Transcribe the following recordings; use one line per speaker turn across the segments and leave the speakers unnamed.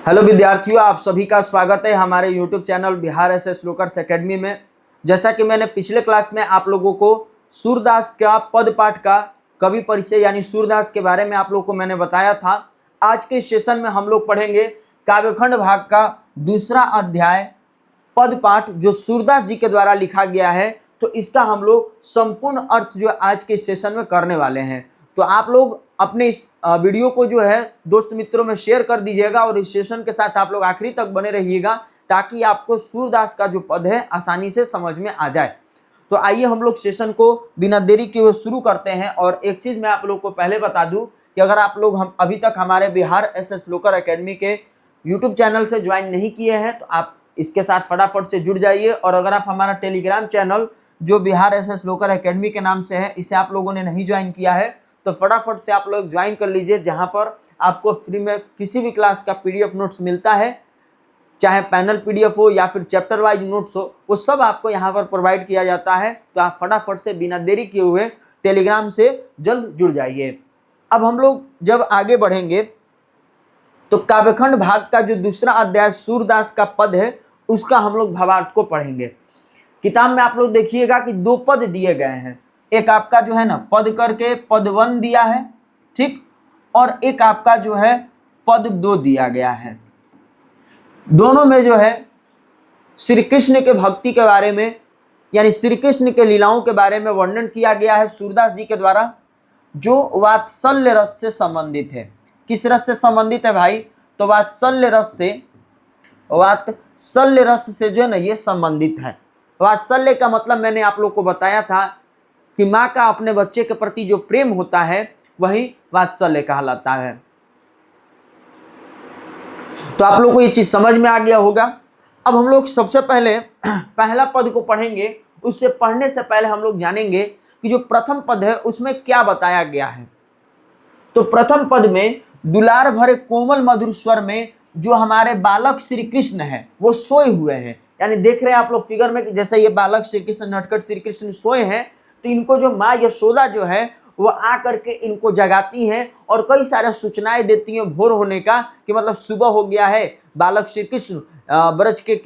Hello विद्यार्थियों, आप सभी का स्वागत है हमारे YouTube channel Bihar S S Lockers Academy में। जैसा कि मैंने पिछले क्लास में आप लोगों को सूरदास का पद पाठ का कवि परिचय यानी सूरदास के बारे में आप लोगों को मैंने बताया था। आज के सेशन में हम लोग पढ़ेंगे काव्यखंड भाग का दूसरा अध्याय पद पाठ जो सूरदास जी के द्वारा लिखा गया है। तो इसका हम लोग संपूर्ण अर्थ जो आज के सेशन में करने वाले हैं। तो आप लोग अपने इस वीडियो को जो है दोस्त मित्रों में शेयर कर दीजिएगा और इस सेशन के साथ आप लोग आखिरी तक बने रहिएगा ताकि आपको सूरदास का जो पद है आसानी से समझ में आ जाए। तो आइए हम लोग सेशन को बिना देरी किए हुए शुरू करते हैं। और एक चीज मैं आप लोग को पहले बता दूं कि अगर आप लोग हम अभी तक हमारे बिहार एस एस लोकर एकेडमी के यूट्यूब चैनल से ज्वाइन नहीं किए हैं तो आप इसके साथ फटाफट से जुड़ जाइए। और अगर आप हमारा टेलीग्राम चैनल जो बिहार एस एस लोकर एकेडमी के नाम से है इसे आप लोगों ने नहीं ज्वाइन किया है तो फटाफट से आप लोग ज्वाइन कर लीजिए, जहां पर आपको फ्री में किसी भी क्लास का पीडीएफ नोट्स मिलता है, चाहे पैनल पीडीएफ हो या फिर चैप्टर वाइज नोट्स हो, वो सब आपको यहां पर प्रोवाइड किया जाता है। तो आप फटाफट से बिना देरी किए हुए टेलीग्राम से जल्द जुड़ जाइए। अब हम लोग जब आगे बढ़ेंगे तो काव्यखंड भाग का जो दूसरा अध्याय सूरदास का पद है उसका हम लोग भावार्थ को पढ़ेंगे। किताब में आप लोग देखिएगा कि दो पद दिए गए हैं, एक आपका जो है ना पद करके पद 1 दिया है, ठीक, और एक आपका जो है पद 2 दिया गया है। दोनों में जो है श्री कृष्ण के भक्ति के बारे में यानी श्री कृष्ण के लीलाओं के बारे में वर्णन किया गया है सूरदास जी के द्वारा, जो वात्सल्य रस से संबंधित है। किस रस से संबंधित है भाई? तो वात्सल्य रस से जो है ना ये संबंधित है। वात्सल्य का मतलब मैंने आप लोग को बताया था कि माँ का अपने बच्चे के प्रति जो प्रेम होता है वही वात्सल्य कहलाता है। तो आप लोग को ये चीज समझ में आ गया होगा। अब हम लोग सबसे पहले पहला पद को पढ़ेंगे। उससे पढ़ने से पहले हम लोग जानेंगे कि जो प्रथम पद है उसमें क्या बताया गया है। तो प्रथम पद में दुलार भरे कोमल मधुर स्वर में जो हमारे बालक श्री कृष्ण है वो सोए हुए हैं, यानी देख रहे हैं आप लोग फिगर में कि जैसे ये बालक श्री कृष्ण नटखट श्री कृष्ण सोए हैं तो इनको जो माँ यशोदा जो है वो आ करके इनको जगाती हैं और कई सारे सूचनाएं देती हैं भोर होने का कि मतलब सुबह हो गया है, बालक श्री कृष्ण ब्रज के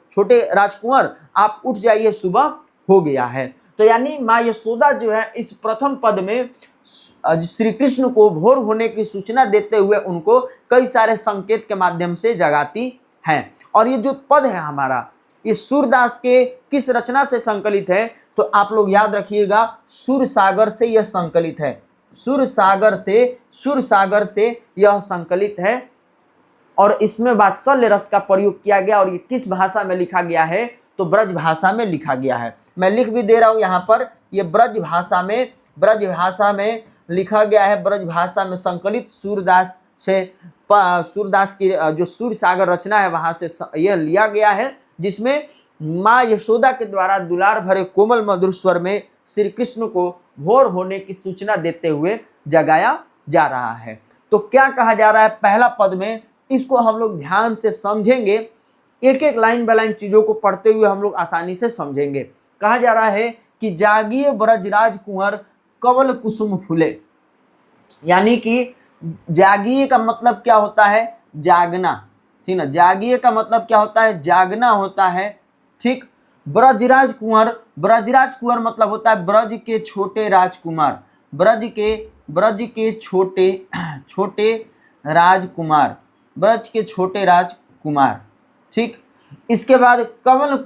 छोटे राजकुंवर आप उठ जाइए, सुबह हो गया है। तो यानी माँ यशोदा जो है इस प्रथम पद में श्री कृष्ण को भोर होने की सूचना देते हुए उनको कई सारे संकेत के माध्यम से जगाती हैं। और ये जो पद है हमारा ये सूरदास के किस रचना से संकलित है? तो आप लोग याद रखिएगा सुर सागर से यह संकलित है। सुर सागर से यह संकलित है और इसमें वात्सल्य रस का प्रयोग किया गया। और ये किस भाषा में लिखा गया है? तो ब्रज भाषा में लिखा गया है। मैं लिख भी दे रहा हूं यहाँ पर, ये ब्रज भाषा में लिखा गया है। ब्रज भाषा में संकलित सूरदास की जो सूर सागर रचना है वहां से यह लिया गया है, जिसमें माँ यशोदा के द्वारा दुलार भरे कोमल मधुर स्वर में श्री कृष्ण को भोर होने की सूचना देते हुए जगाया जा रहा है। तो क्या कहा जा रहा है पहला पद में, इसको हम लोग ध्यान से समझेंगे। एक एक लाइन बाय लाइन चीजों को पढ़ते हुए हम लोग आसानी से समझेंगे। कहा जा रहा है कि जागिए ब्रजराज कुंवर कवल कुसुम फूले, यानी कि जागिए का मतलब क्या होता है? जागना, ठीक ना। जागिए का मतलब क्या होता है? जागना होता है, ठीक। ब्रजराज कुंवर मतलब होता है ब्रज के छोटे राजकुमार, ब्रज के छोटे राजकुमार, ठीक। इसके बाद कवल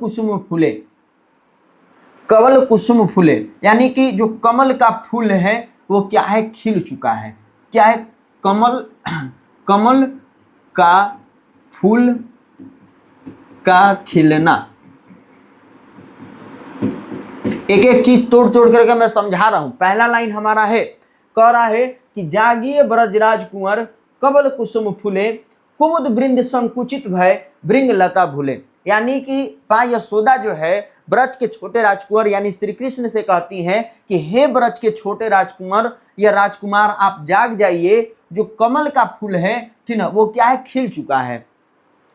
कुसुम फूले यानी कि जो कमल का फूल है वो क्या है? खिल चुका है। क्या है? कमल का फूल का खिलना। एक एक चीज तोड़ करके मैं समझा रहा हूं। पहला लाइन हमारा है, कह रहा है कि जागिए ब्रजराज कुंवर कमल कुसुम फूले, कुमुद वृंद संकुचित भय भृंग लता भूले, यानी कि माँ यशोदा जो है ब्रज के छोटे राजकुंवर यानी श्री कृष्ण से कहती हैं कि हे ब्रज के छोटे राजकुमार या राजकुमार आप जाग जाइए, जो कमल का फूल है, ठीक ना, वो क्या है? खिल चुका है।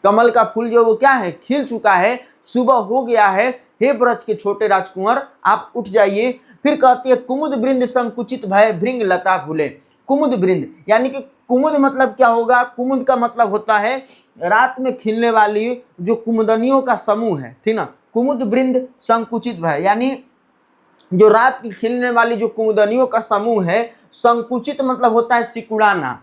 कमल का फूल जो वो क्या है? खिल चुका है, सुबह हो गया है, हे ब्रज के छोटे राजकुंवर आप उठ जाइए। फिर कहती है कुमुद वृंद संकुचित भय भृंग लता भूले। कुमुद वृंद यानी कि कुमुद मतलब क्या होगा? कुमुद का मतलब होता है रात में खिलने वाली जो कुमुदनियों का समूह है, ठीक ना। कुमुद वृंद संकुचित भय, यानी जो रात की खिलने वाली जो कुमुदनियों का समूह है, संकुचित मतलब होता है सिकुड़ाना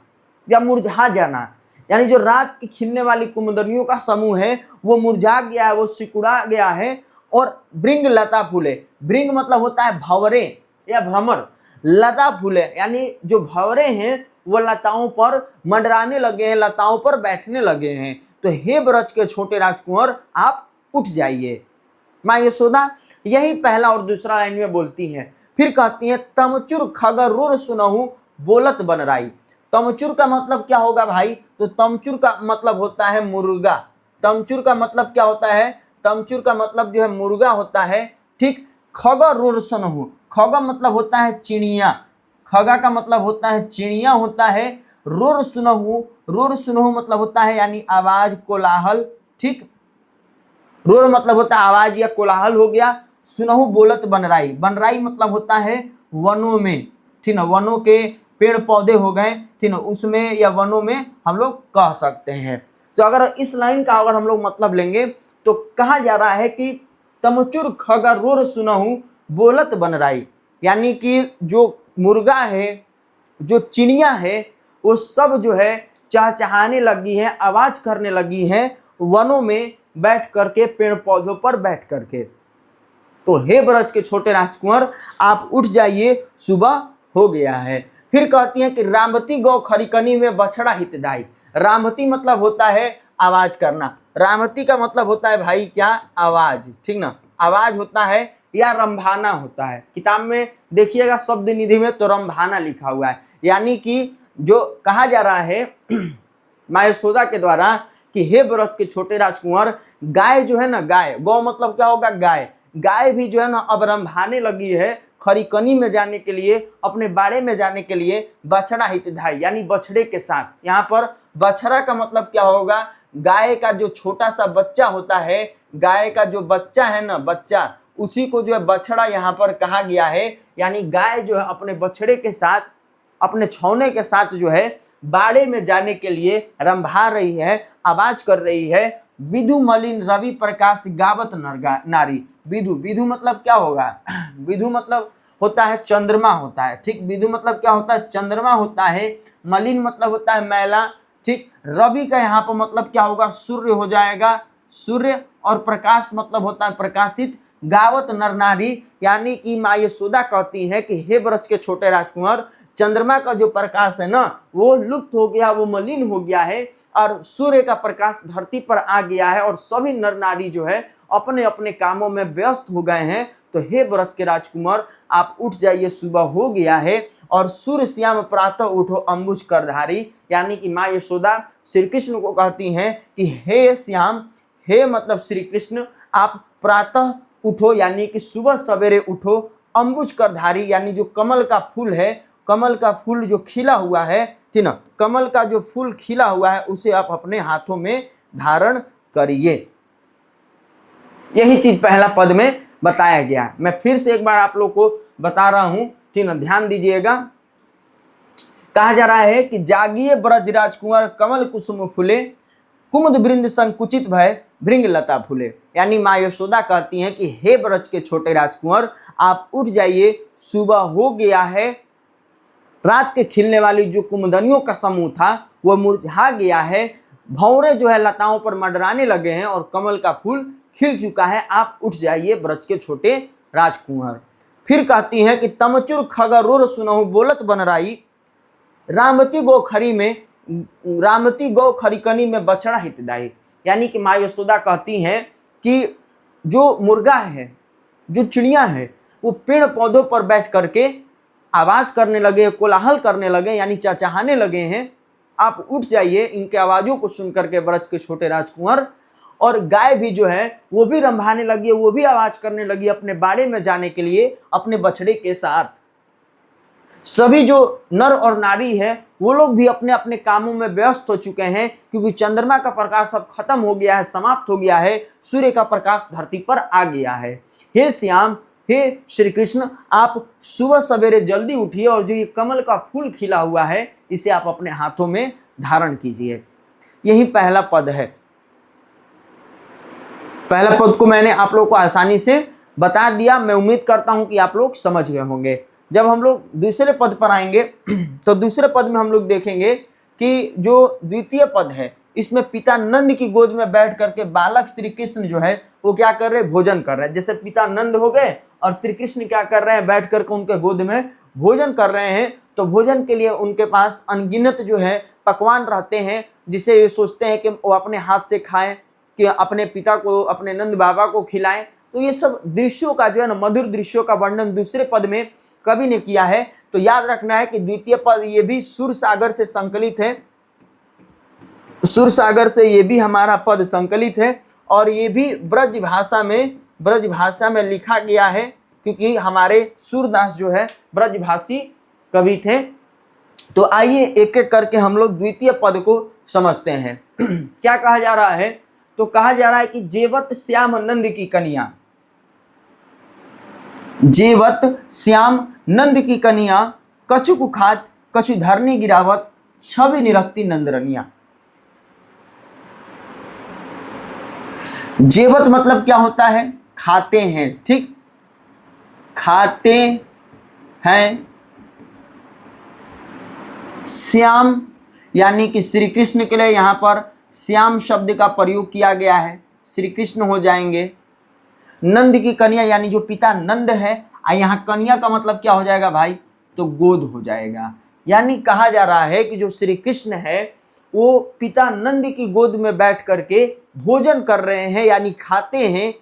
या मुरझा जाना, यानी जो रात की खिलने वाली कुमुदनियों का समूह है वो मुरझा गया है, वो सिकुड़ा गया है। और भृंग लता फूले, भृंग मतलब होता है भंवरे या भ्रमर, लता फूले यानी जो भंवरे हैं वो लताओं पर मंडराने लगे हैं, लताओं पर बैठने लगे हैं। तो हे ब्रज के छोटे राजकुंवर आप उठ जाइए। माँ यशोदा यही पहला और दूसरा लाइन में बोलती हैं। फिर कहती हैं तमचुर खगरुर सुनहु बोलत बनराई। तमचुर का मतलब क्या होगा भाई? तो तमचुर का मतलब होता है मुर्गा। तमचुर का मतलब क्या होता है? तमचुर का मतलब जो है मुर्गा होता है, ठीक। खगरुर सुनहु, खग मतलब होता है चिड़िया, खगा का मतलब होता है चिड़िया होता है। रुर सुनहु, रुर सुनहु मतलब होता है यानी आवाज, कोलाहल, ठीक। रोर मतलब होता है आवाज या कोलाहल हो गया। सुनहु बोलत बनराई, बनराई मतलब होता है वनों में, ठीक ना, वनों के पेड़ पौधे हो गए, ठीक ना, उसमें या वनों में हम लोग कह सकते हैं। तो अगर इस लाइन का अगर हम लोग मतलब लेंगे तो कहा जा रहा है कि तमचुर खगरुर सुनहु बोलत बनराई, यानी कि जो मुर्गा है, जो चिड़िया है, वो सब जो है चहचहाने लगी है, आवाज करने लगी है वनों में बैठ करके, पेड़ पौधों पर बैठ करके। तो हे ब्रज के छोटे राजकुंवर आप उठ जाइए, सुबह हो गया है। फिर कहती हैं कि रामवती गौ खरिकनी में बछड़ा हितदाई। रामवती मतलब होता है आवाज करना, रामवती का मतलब होता है भाई क्या? आवाज, ठीक ना, आवाज होता है या रंभाना होता है। किताब में देखिएगा शब्द निधि में तो रंभाना लिखा हुआ है, यानी कि जो कहा जा रहा है माँ यशोदा के द्वारा कि हे ब्रज के छोटे राजकुंवर, गाय जो है ना, गाय, गौ मतलब क्या होगा? गाय, गाय भी जो है ना अब रंभाने लगी है खरिकनी में जाने के लिए, अपने बाड़े में जाने के लिए बछड़ा हितधाई, यानी बछड़े के साथ। यहाँ पर बछड़ा का मतलब क्या होगा? गाय का जो छोटा सा बच्चा होता है, गाय का जो बच्चा है ना, बच्चा, उसी को जो है बछड़ा यहाँ पर कहा गया है। यानी गाय जो है अपने बछड़े के साथ, अपने छौने के साथ जो है बाड़े में जाने के लिए रंभा रही है, आवाज कर रही है। विधु मलिन रवि प्रकाश गावत नारी। विधु, विधु मतलब क्या होगा? विधु मतलब होता है चंद्रमा होता है, ठीक। विधु मतलब क्या होता है? चंद्रमा होता है। मलिन मतलब होता है मैला, ठीक। रवि का यहाँ पर मतलब क्या होगा? सूर्य हो जाएगा, सूर्य। और प्रकाश मतलब होता है प्रकाशित। गावत नर नारी, यानी कि माँ यशोदा कहती है कि हे ब्रज के छोटे राजकुमार, चंद्रमा का जो प्रकाश है ना वो लुप्त हो गया, वो मलिन हो गया है, और सूर्य का प्रकाश धरती पर आ गया है, और सभी नर नारी जो है अपने अपने कामों में व्यस्त हो गए हैं। तो हे ब्रज के राजकुमार आप उठ जाइए, सुबह हो गया है। और सूर्य श्याम प्रातः उठो अंबुज करधारी, यानी कि माँ यशोदा श्री कृष्ण को कहती हैं कि हे श्याम, हे मतलब श्री कृष्ण, आप प्रातः उठो, यानी कि सुबह सवेरे उठो। अंबुज करधारी, यानी जो कमल का फूल है, कमल का फूल जो खिला हुआ है, ठीक ना, कमल का जो फूल खिला हुआ है उसे आप अपने हाथों में धारण करिए। यही चीज पहला पद में बताया गया। मैं फिर से एक बार आप लोग को बता रहा हूं, ठीक ना, ध्यान दीजिएगा। कहा जा रहा है कि जागिए ब्रज राजकुंवर कमल कुसुम फूले, कुमुद वृंद संकुचित भय भृंग लता फूले। यानी माँ यशोदा कहती हैं कि हे ब्रज के छोटे राजकुंवर आप उठ जाइए, सुबह हो गया है। रात के खिलने वाली जो कुमुदनियों का समूह था वो मुरझा गया है, भंवरे जो है लताओं पर मंडराने लगे हैं, और कमल का फूल खिल चुका है। आप उठ जाइए ब्रज के छोटे राजकुंवर। फिर कहती हैं कि तमचुर खगरुर सुनहु बोलत बनराई, रामवती गो खरी में, रामवती गौ खरिकनी में बछड़ा हितदाई। यानी कि माँ यशोदा कहती हैं कि जो मुर्गा है, जो चिड़िया है, वो पेड़ पौधों पर बैठ करके आवाज करने लगे, कोलाहल करने लगे, यानी चहचहाने लगे हैं। आप उठ जाइए इनके आवाजों को सुन करके ब्रज के छोटे राजकुंवर। और गाय भी जो है वो भी रंभाने लगी, वो भी आवाज करने लगी अपने बाड़े में जाने के लिए अपने बछड़े के साथ। सभी जो नर और नारी है वो लोग भी अपने अपने कामों में व्यस्त हो चुके हैं, क्योंकि चंद्रमा का प्रकाश अब खत्म हो गया है, समाप्त हो गया है, सूर्य का प्रकाश धरती पर आ गया है। हे श्याम, हे श्री कृष्ण, आप सुबह सवेरे जल्दी उठिए, और जो ये कमल का फूल खिला हुआ है इसे आप अपने हाथों में धारण कीजिए। यही पहला पद है। पहला पद को मैंने आप लोग को आसानी से बता दिया। मैं उम्मीद करता हूं कि आप लोग समझ गए होंगे। जब हम लोग दूसरे पद पर आएंगे तो दूसरे पद में हम लोग देखेंगे कि जो द्वितीय पद है इसमें पिता नंद की गोद में बैठ करके बालक श्री कृष्ण जो है वो क्या कर रहे हैं, भोजन कर रहे हैं। जैसे पिता नंद हो गए और श्री कृष्ण क्या कर रहे हैं, बैठ करके उनके गोद में भोजन कर रहे हैं। तो भोजन के लिए उनके पास अनगिनत जो है पकवान रहते हैं, जिसे ये सोचते हैं कि वो अपने हाथ से खाएं, कि अपने पिता को, अपने नंद बाबा को खिलाएं। तो ये सब दृश्यों का जो है ना, मधुर दृश्यों का वर्णन दूसरे पद में कवि ने किया है। तो याद रखना है कि द्वितीय पद ये भी सुर सागर से संकलित है, सुर सागर से ये भी हमारा पद संकलित है, और ये भी ब्रज भाषा में लिखा गया है, क्योंकि हमारे सूरदास जो है ब्रजभाषी कवि थे। तो आइए एक एक करके हम लोग द्वितीय पद को समझते हैं। क्या कहा जा रहा है, तो कहा जा रहा है कि जेवत श्याम नंद की कन्या, जेवत श्याम नंद की कन्या, कछु कुखात कछु धरनी गिरावत, छवि निरक्ति नंदरनिया। जेवत मतलब क्या होता है, खाते हैं, ठीक, खाते हैं। श्याम यानी कि श्री कृष्ण के लिए यहां पर श्याम शब्द का प्रयोग किया गया है, श्री कृष्ण हो जाएंगे। नंद की कन्या यानी जो पिता नंद है, यहाँ कन्या का मतलब क्या हो जाएगा भाई, तो गोद हो जाएगा। यानी कहा जा रहा है कि जो श्री कृष्ण है वो पिता नंद की गोद में बैठ करके भोजन कर रहे हैं, यानी खाते हैं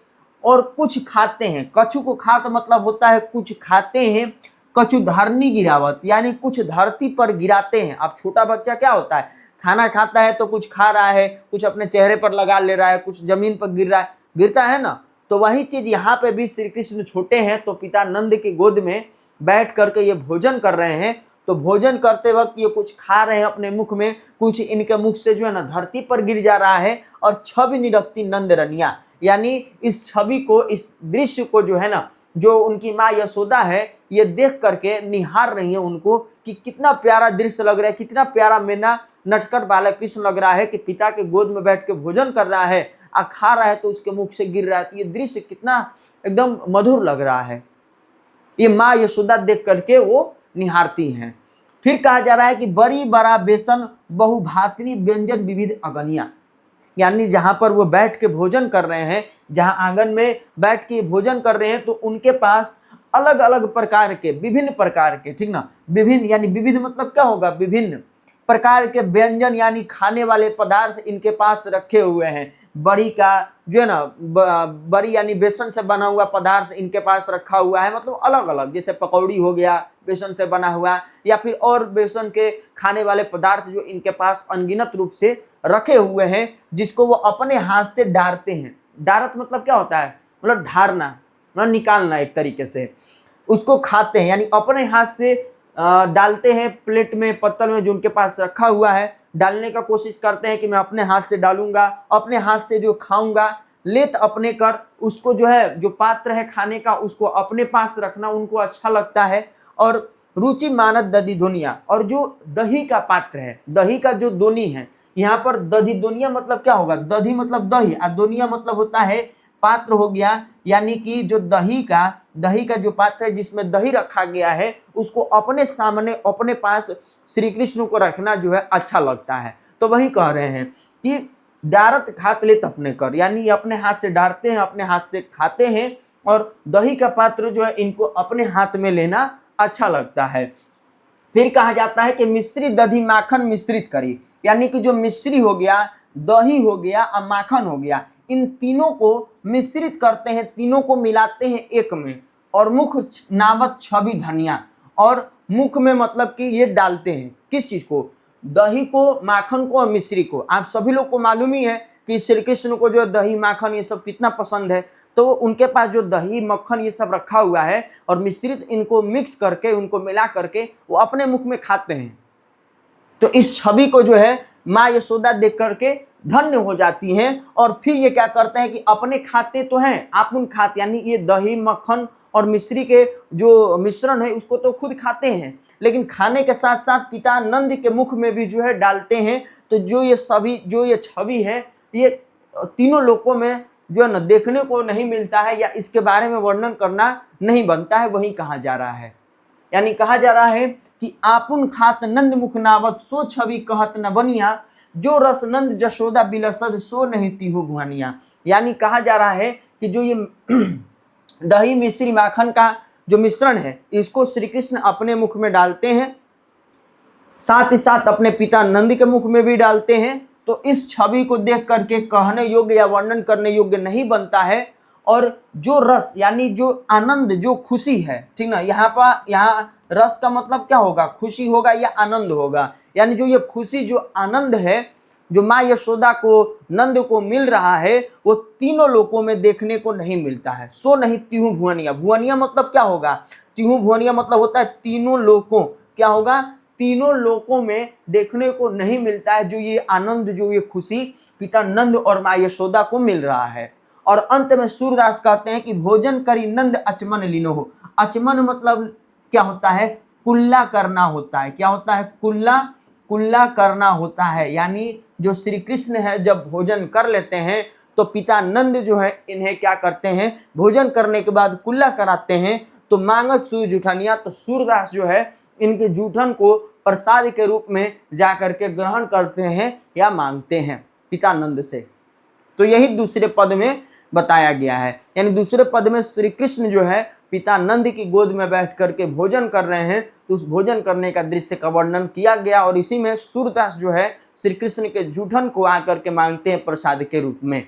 और कुछ खाते हैं। कछु को खात मतलब होता है कुछ खाते हैं। कछु धरनी गिरावत यानी कुछ धरती पर गिराते हैं। अब छोटा बच्चा क्या होता है, खाना खाता है तो कुछ खा रहा है, कुछ अपने चेहरे पर लगा ले रहा है, कुछ जमीन पर गिर रहा है, गिरता है ना। तो वही चीज यहाँ पे भी श्री कृष्ण छोटे हैं तो पिता नंद की गोद में बैठ करके ये भोजन कर रहे हैं। तो भोजन करते वक्त ये कुछ खा रहे हैं अपने मुख में, कुछ इनके मुख से जो है ना धरती पर गिर जा रहा है। और छवि निरक्ति नंद रनिया यानी इस छवि को, इस दृश्य को जो है ना, जो उनकी माँ यशोदा है ये देख करके निहार रही है उनको कि कितना प्यारा दृश्य लग रहा है, कितना प्यारा मेरा नटखट बालक कृष्ण लग रहा है कि पिता के गोद में बैठ के भोजन कर रहा है, खा रहा है तो उसके मुख से गिर रहा है। तो ये दृश्य कितना एकदम मधुर लग रहा है, ये माँ यशोदा देख करके वो निहारती हैं। फिर कहा जा रहा है कि बड़ी बड़ा बेसन बहुभातनी व्यंजन विविध अगनिया, यानी जहां पर वो बैठ के भोजन कर रहे हैं, जहां आंगन में बैठ के भोजन कर रहे हैं, तो उनके पास अलग अलग प्रकार के, विभिन्न प्रकार के, ठीक ना, विभिन्न यानी विविध मतलब क्या होगा, विभिन्न प्रकार के व्यंजन यानी खाने वाले पदार्थ इनके पास रखे हुए हैं। बड़ी का जो है ना, बड़ी यानी बेसन से बना हुआ पदार्थ इनके पास रखा हुआ है, मतलब अलग अलग, जैसे पकौड़ी हो गया बेसन से बना हुआ, या फिर और बेसन के खाने वाले पदार्थ जो इनके पास अनगिनत रूप से रखे हुए हैं, जिसको वो अपने हाथ से डारते हैं। डारत मतलब क्या होता है, मतलब ढारना, मतलब निकालना एक तरीके से, उसको खाते हैं, यानी अपने हाथ से डालते हैं प्लेट में, पत्तल में जो उनके पास रखा हुआ है, डालने का कोशिश करते हैं कि मैं अपने हाथ से डालूंगा, अपने हाथ से जो खाऊंगा, लेत अपने कर, उसको जो है, जो पात्र है खाने का उसको अपने पास रखना उनको अच्छा लगता है। और रुचि मानत दधी दुनिया, और जो दही का पात्र है, दही का जो दोनी है, यहाँ पर दधी दुनिया मतलब क्या होगा, दधी मतलब दही और दुनिया मतलब होता है पात्र हो गया, यानी कि जो दही का जो पात्र है जिसमें दही रखा गया है, उसको अपने सामने, अपने पास श्री कृष्ण को रखना जो है अच्छा लगता है। तो वही कह रहे हैं कि डारत खात लेत अपने कर, यानी अपने हाथ से डारते हैं, अपने हाथ से खाते हैं, और दही का पात्र जो है इनको अपने हाथ में लेना अच्छा लगता है। फिर कहा जाता है कि मिश्री दधी माखन मिश्रित करी, यानी कि जो मिश्री हो गया, दही हो गया और माखन हो गया, इन तीनों को मिश्रित करते हैं, तीनों को मिलाते हैं एक में, और मुख नावत छवि धनिया, और मुख में मतलब कि ये डालते हैं किस चीज को, दही को, माखन को और मिश्री को। आप सभी लोग को मालूम ही है कि श्री कृष्ण को जो दही माखन ये सब कितना पसंद है, तो उनके पास जो दही मक्खन ये सब रखा हुआ है और मिश्रित इनको मिक्स करके, उनको मिला करके वो अपने मुख में खाते हैं। तो इस छवि को जो है माँ यशोदा देख करके धन्य हो जाती हैं, और फिर ये क्या करते हैं कि अपने खाते तो हैं, आप उन खाते, यानी ये दही मक्खन और मिश्री के जो मिश्रण है उसको तो खुद खाते हैं, लेकिन खाने के साथ साथ पिता नंद के मुख में भी जो है डालते हैं। तो जो ये छवि है, ये तीनों लोकों में जो है न देखने को नहीं मिलता है, या इसके बारे में वर्णन करना नहीं बनता है, वही कहा जा रहा है। यानी कहा जा रहा है कि आपुन खात नंद मुख नावत, सो छवि कहत न बनिया, जो रस नंद जशोदा बिलसद, सो नहीं तीहू भुवनिया। यानी कहा जा रहा है कि जो ये दही मिश्री माखन का जो मिश्रण है, इसको श्री कृष्ण अपने मुख में डालते हैं, साथ ही साथ अपने पिता नंद के मुख में भी डालते हैं। तो इस छवि को देख करके कहने योग्य या वर्णन करने योग्य नहीं बनता है। और जो रस यानी जो आनंद, जो खुशी है, ठीक ना, यहाँ रस का मतलब क्या होगा, खुशी होगा या आनंद होगा। यानी जो ये खुशी, जो आनंद है, जो माँ यशोदा को, नंद को मिल रहा है, वो तीनों लोकों में देखने को नहीं मिलता है। सो नहीं तीहू भुवनिया, भुवनिया मतलब क्या होगा, तीहू भुवनिया मतलब होता है तीनों लोकों, क्या होगा, तीनों लोकों में देखने को नहीं मिलता है जो ये आनंद, जो ये खुशी पिता नंद और माँ यशोदा को मिल रहा है। और अंत में सूरदास कहते हैं कि भोजन करी नंद अचमन लीनो हो। अचमन मतलब क्या होता है, कुल्ला करना होता है। क्या होता है, कुल्ला करना होता है। यानी जो श्री कृष्ण है जब भोजन कर लेते हैं तो पिता नंद जो है इन्हें क्या करते हैं, भोजन करने के बाद कुल्ला कराते हैं। तो मांगत सूर्य जूठनिया, तो सूरदास जो है इनके जूठन को प्रसाद के रूप में जा करके ग्रहण करते हैं या मांगते हैं पिता नंद से। तो यही दूसरे पद में बताया गया है। यानी दूसरे पद में श्री कृष्ण जो है पिता नंद की गोद में बैठ करके भोजन कर रहे हैं, तो उस भोजन करने का दृश्य का वर्णन किया गया। और इसी में सूरदास जो है श्री कृष्ण के जूठन को आकर के मांगते हैं प्रसाद के रूप में।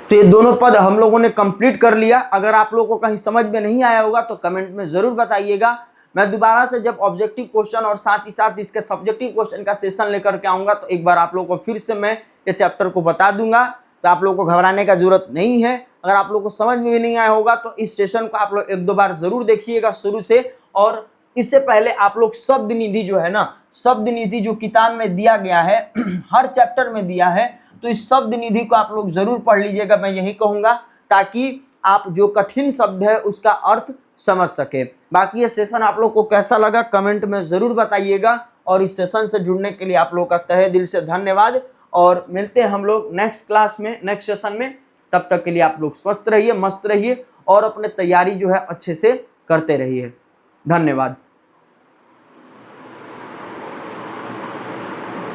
तो ये दोनों पद हम लोगों ने कंप्लीट कर लिया। अगर आप लोगों को कहीं समझ में नहीं आया होगा तो कमेंट में जरूर बताइएगा। मैं दोबारा से जब ऑब्जेक्टिव क्वेश्चन और साथ ही साथ इसके सब्जेक्टिव क्वेश्चन का सेशन लेकर के आऊंगा तो एक बार आप लोगों को फिर से मैं ये चैप्टर को बता दूंगा। तो आप लोगों को घबराने का जरूरत नहीं है। अगर आप लोगों को समझ में भी नहीं आया होगा तो इस सेशन को आप लोग एक दो बार जरूर देखिएगा शुरू से। और इससे पहले आप लोग शब्द निधि जो है ना, शब्द निधि जो किताब में दिया गया है हर चैप्टर में दिया है, तो इस शब्द निधि को आप लोग जरूर पढ़ लीजिएगा, मैं यही कहूंगा, ताकि आप जो कठिन शब्द है उसका अर्थ समझ सके। बाकी ये सेशन आप लोग को कैसा लगा कमेंट में जरूर बताइएगा। और इस सेशन से जुड़ने के लिए आप लोग का तहे दिल से धन्यवाद। और मिलते हैं हम लोग नेक्स्ट क्लास में, नेक्स्ट सेशन में। तब तक के लिए आप लोग स्वस्थ रहिए, मस्त रहिए और अपने तैयारी जो है अच्छे से करते रहिए। धन्यवाद।